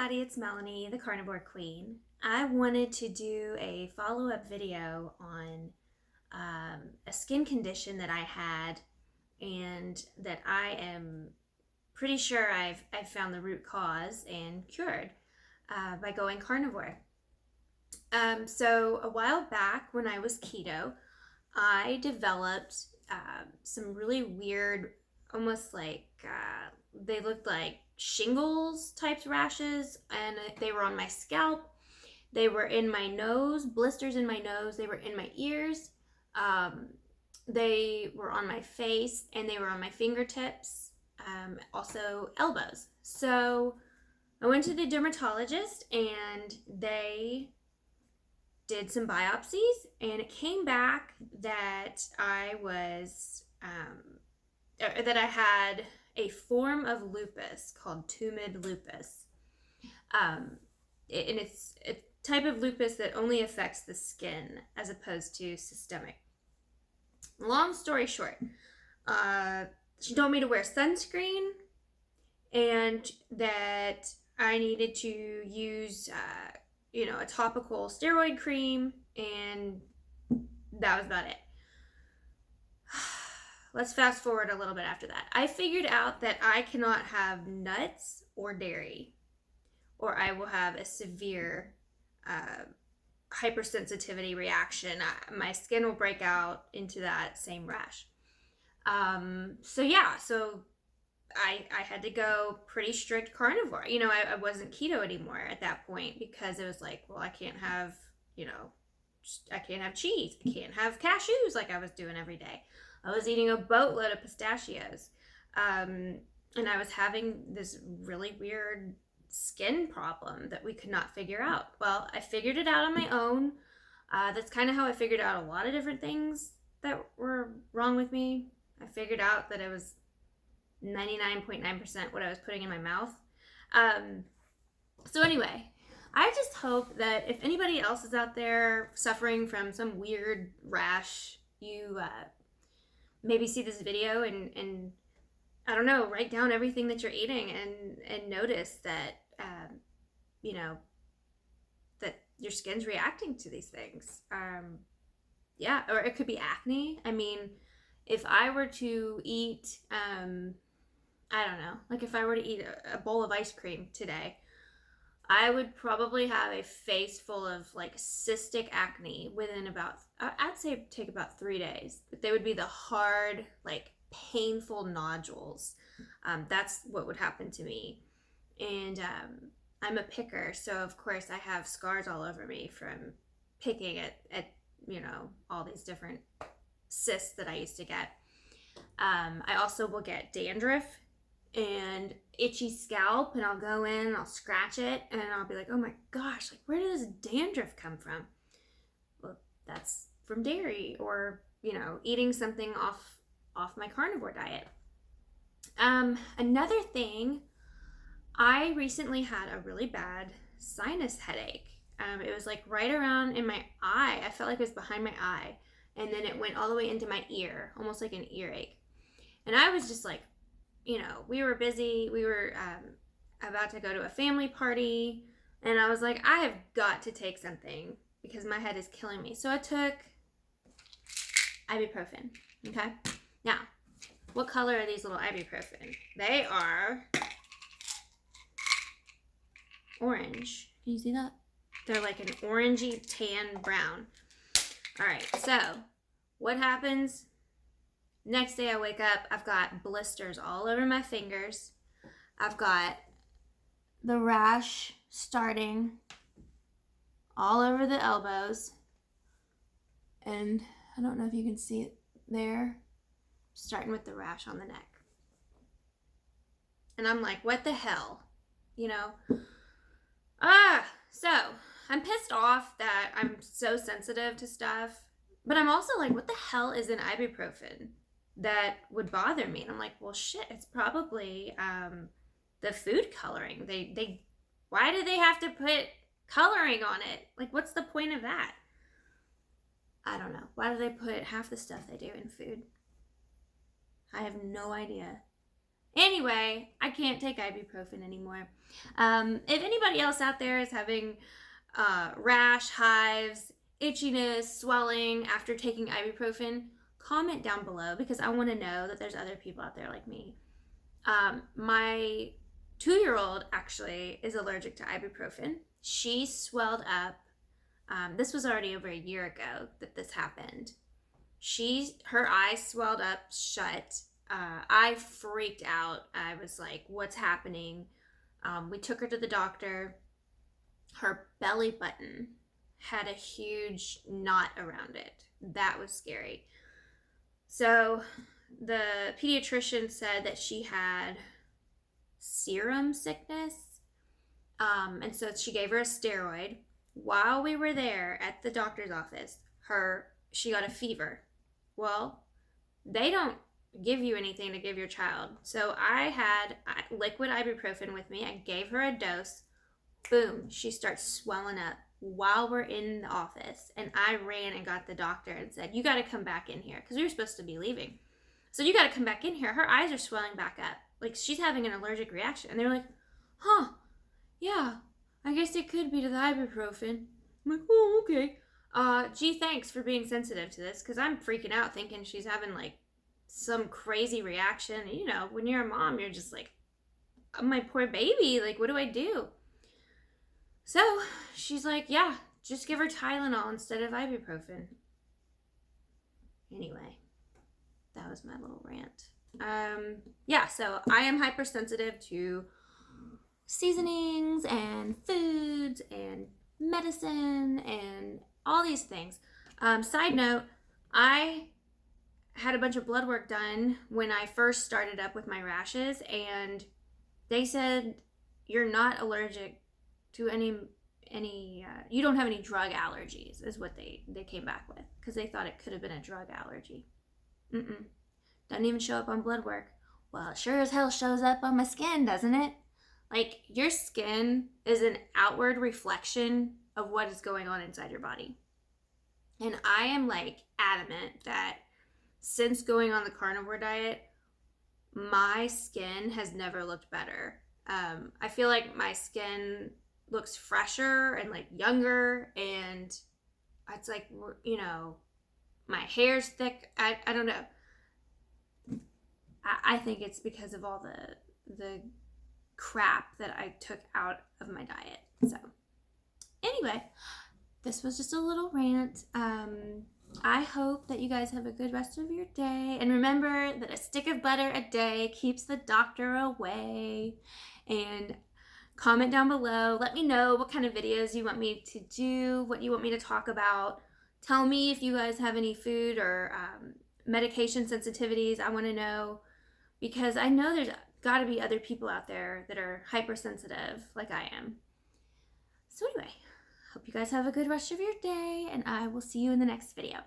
everybody, it's Melanie, the Carnivore Queen. I wanted to do a follow-up video on a skin condition that I had and that I am pretty sure I've found the root cause and cured by going carnivore. So a while back when I was keto, I developed some really weird, almost like they looked like shingles types rashes, and they were on my scalp. They were in my nose, blisters in my nose. They were in my ears. They were on my face, and they were on my fingertips, also elbows. So I went to the dermatologist, and they did some biopsies, and it came back that I was that I had a form of lupus called tumid lupus, and it's a type of lupus that only affects the skin as opposed to systemic. Long story short, she told me to wear sunscreen and that I needed to use a topical steroid cream, and that was about it. Let's fast forward a little bit after that. I figured out that I cannot have nuts or dairy, or I will have a severe hypersensitivity reaction. My skin will break out into that same rash. So I had to go pretty strict carnivore. I wasn't keto anymore at that point because it was like, well, I can't have, I can't have cheese. I can't have cashews like I was doing every day. I was eating a boatload of pistachios. And I was having this really weird skin problem that we could not figure out. Well, I figured it out on my own. That's kind of how I figured out a lot of different things that were wrong with me. I figured out that it was 99.9% what I was putting in my mouth. So anyway, I just hope that if anybody else is out there suffering from some weird rash, you maybe see this video and I don't know, write down everything that you're eating and notice that that your skin's reacting to these things. Or it could be acne. I mean, if I were to eat I don't know, like if I were to eat a bowl of ice cream today, I would probably have a face full of like cystic acne within about, I'd say it'd take about 3 days, but they would be the hard, like painful nodules. That's what would happen to me. And I'm a picker, so of course I have scars all over me from picking at all these different cysts that I used to get. I also will get dandruff and itchy scalp, and I'll go in and I'll scratch it and I'll be like, oh my gosh, like where does dandruff come from? Well, that's from dairy or eating something off my carnivore diet. Another thing, I recently had a really bad sinus headache. It was like right around in my eye. I felt like it was behind my eye, and then it went all the way into my ear, almost like an earache. And I was just like, we were busy. We were about to go to a family party, and I was like, I have got to take something because my head is killing me. So I took ibuprofen. Okay. Now, what color are these little ibuprofen? They are orange. Can you see that? They're like an orangey tan brown. All right. So what happens? Next day I wake up, I've got blisters all over my fingers. I've got the rash starting all over the elbows. And I don't know if you can see it there. Starting with the rash on the neck. And I'm like, what the hell? So I'm pissed off that I'm so sensitive to stuff. But I'm also like, what the hell is an ibuprofen that would bother me? And I'm like, well, shit, it's probably the food coloring. They why do they have to put coloring on it? Like, what's the point of that? I don't know. Why do they put half the stuff they do in food? I have no idea. Anyway, I can't take ibuprofen anymore. If anybody else out there is having rash, hives, itchiness, swelling after taking ibuprofen, comment down below because I want to know that there's other people out there like me. My 2-year-old actually is allergic to ibuprofen. She swelled up. This was already over a year ago that this happened. Her eyes swelled up shut. I freaked out. I was like, what's happening? We took her to the doctor. Her belly button had a huge knot around it. That was scary. So the pediatrician said that she had serum sickness. And so she gave her a steroid. While we were there at the doctor's office, she got a fever. Well, they don't give you anything to give your child. So I had liquid ibuprofen with me. I gave her a dose. Boom, she starts swelling up while we're in the office. And I ran and got the doctor and said, you got to come back in here because we were supposed to be leaving. So you got to come back in here. Her eyes are swelling back up. Like she's having an allergic reaction. And they're like, huh, yeah, I guess it could be to the ibuprofen. I'm like, oh, okay. Gee, thanks for being sensitive to this because I'm freaking out thinking she's having like some crazy reaction. You know, when you're a mom, you're just like, my poor baby, like, what do I do? So she's like, yeah, just give her Tylenol instead of ibuprofen. Anyway, that was my little rant. Yeah, so I am hypersensitive to seasonings and foods and medicine and all these things. Side note, I had a bunch of blood work done when I first started up with my rashes, and they said you're not allergic to any you don't have any drug allergies is what they came back with because they thought it could have been a drug allergy. Doesn't even show up on blood work. Well, it sure as hell shows up on my skin, doesn't it? Like, your skin is an outward reflection of what is going on inside your body. And I am like adamant that since going on the carnivore diet, my skin has never looked better. I feel like my skin looks fresher and like younger, and it's like, you know, my hair's thick. I don't know. I think it's because of all the crap that I took out of my diet. So anyway, this was just a little rant. I hope that you guys have a good rest of your day. And remember that a stick of butter a day keeps the doctor away. And comment down below. Let me know what kind of videos you want me to do, what you want me to talk about. Tell me if you guys have any food or medication sensitivities. I want to know because I know there's got to be other people out there that are hypersensitive like I am. So anyway, hope you guys have a good rest of your day, and I will see you in the next video.